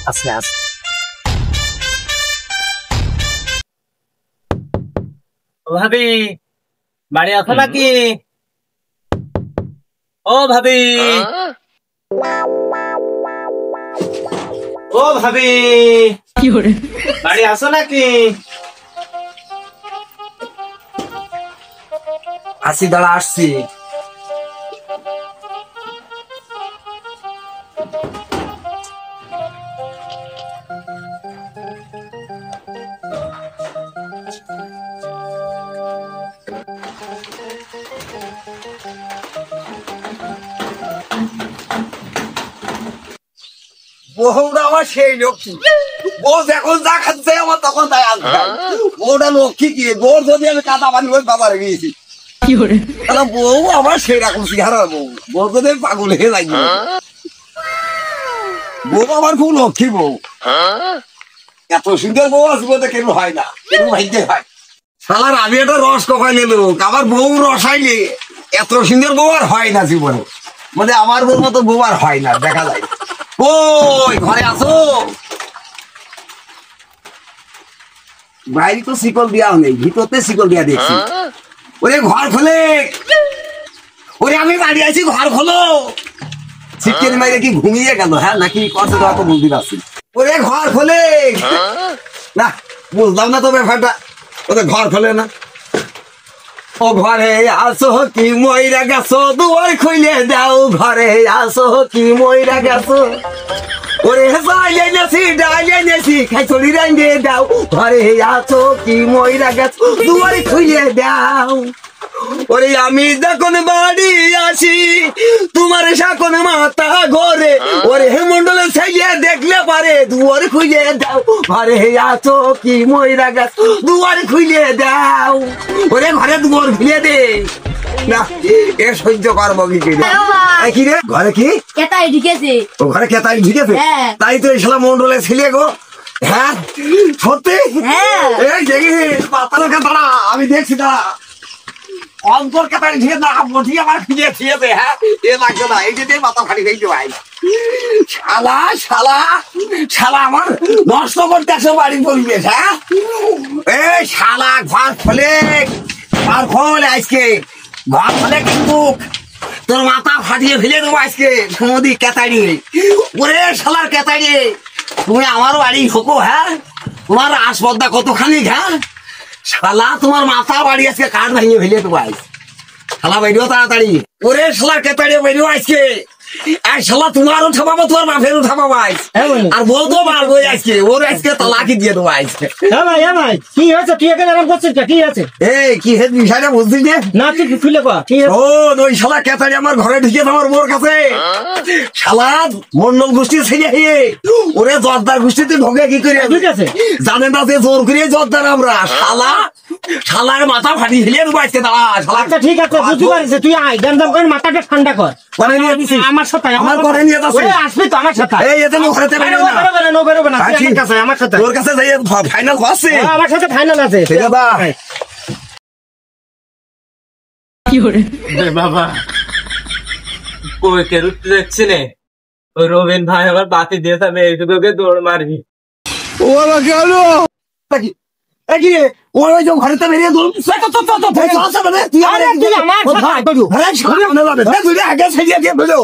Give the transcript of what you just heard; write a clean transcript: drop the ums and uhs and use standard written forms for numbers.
আছে আছে। ও ভাবি বাড়ি আছো নাকি? ও ভাবি, ও ভাবি বাড়ি আছো নাকি? আসি, দাঁড়া আসছি। বউটা আমার সেই লক্ষ্মী। বউ যখন যা খাচ্ছে আমার তখন তাই আসবে। বউটা লক্ষ্মী কি, বউর যদি আমি কাদা পানি ওই বাজারে গিয়েছি, তাহলে বউ আমার সেই রকম চেহারা। বউ বউ যদি পাগল হয়ে যাই, বউ আমার খুব লক্ষ্মী। বউ এত সুন্দর বউ আসবে কেন হয় না, কেন ভাইতে হয়। শালার আমি একটা রস কখাইলে লোক, আমার বউ রসাইলে এত সুন্দর বউ আর হয় না জীবনে। মানে আমার বউর মতো বউ আর হয় না, দেখা যায়। ওই ঘরে আসো, বাইরে তো শিকল দেওয়া নেই, ভিতরতে শিকল দেওয়া দেখছি। ওরে ঘর খোলে, ওরে আমি বাড়ি আছি, ঘর খোলো। চিকেন মাইরে কি ঘুমিয়ে গেল হ্যাঁ, নাকি কত তো বুঝতে পারছি। ওরে ঘর খোলে না, বুঝলাম না তো ব্যাপারটা। ওদের ঘর খোলে না। ও ঘরে আসো কি মইরা গেছো, দুয়ার খুলে দাও। ঘরে আসো কি মইরা গেছো, ওরে চাইলে নেছি ডাইলে নেছি খাইছড়ি রাইন্দে দাও। ঘরে আসো কি মইরা গেছো, দুয়ার খুলে দাও। ওরে আমি যখন বাড়ি আসি তোমার সাকন মাথা ঘরে, ওরে হেমন্ডলে ছাইলে দেখলে পারে দুয়ার খুলে দাও। ঘরে আছো কি মইরা গেছো, দুয়ার খুলে দাও। ওরে ঘরে দুয়ার খুলে দে না, এ সহ্য করবো কি কি রে? ঘরে কি কেতাই ঢুকেছে? ও ঘরে কেতাই ঢুকেছে? তাই তো এই শালা মন্ডলে ছেলে গো। হ্যাঁ সত্যি? এই দেখি পাতার দাঁড়া, আমি দেখছি দাঁড়া। অন্তর কেতাই ঢুকে না, বটি আমার খুঁজে ছিয়েছে। হ্যাঁ এ লাগছে না, এই যে মাথা ফাটি হয়েছে ভাই। শালা শালা শালা আমার নষ্ট করতে আসো বাড়ির পরিবেশ। হ্যাঁ এই শালা ঘর খোলে, ঘর খোলে আজকে, ঘর খোলে কিন্তু তোর মাথা ফাটিয়ে ফেলে দেবো আজকে। সমুদি কেতাড়ি, ওরে শালার কেতাড়ি, তুমি আমার বাড়ি ঢোকো। হ্যাঁ তোমার আসপদ্দা কতখানি। হ্যাঁ শালা তোমার মাথা বাড়ি আজকে কাঠ ভাঙিয়ে ফেলে দেবো আজ। শালা বেরিও তাড়াতাড়ি, ওরে শালার কেতাড়ি বেরিও আজকে। আর শালা তোমারও ঠাপাবো, তোমার বাপেরও ঠাপাবো আজ। আর বউ তো মারবো আজকে, ওর আজকে তালাকি দিয়ে দেবো আজকে। ভাই কি হয়েছে? তুই এখানে আরাম করছিস? কি আছে? এই কি হেড বিষয়টা বুঝছিস না, তুই খুলে কর। ও ওই শালা কেতাড়ি আমার ঘরে ঢুকে আমার বোর কাছে। শালা মন্ডল গোষ্ঠী ছেড়ে ওরে জর্দার গোষ্ঠীতে ঢোকে কি করে? ঠিক আছে, জানেন না যে জোর করে জর্দার আমরা। শালা শালার মাথা ফাটি ফেলে দেবো আজকে। দাঁড়া শালা। আচ্ছা ঠিক আছে, বুঝতে পারছি। তুই আয় গঞ্জাম করে মাথাটা ঠান্ডা কর। করে নিয়ে দিছি আমার সাথে, আমার করে নিয়ে যাচ্ছে। আসবি তো আমার সাথে? এই এতে মুখ হাতে বেরো না, বেরোবে না। আমার কাছে, আমার সাথে, তোর কাছে যাই ফাইনাল হচ্ছে। আমার সাথে ফাইনাল আছে। ঠিক আছে বাবা কই কে রুটি দেখছি নে, ওই রবিন ভাই আমার বাতি দিয়ে যাবে, এইটুকুকে দৌড় মারবি। ওরা গেল নাকি? কি ওরা যে ঘরেতে বেরিয়ে দৌড় তুই আমার আগে ছেড়ে দিয়ে বেরো।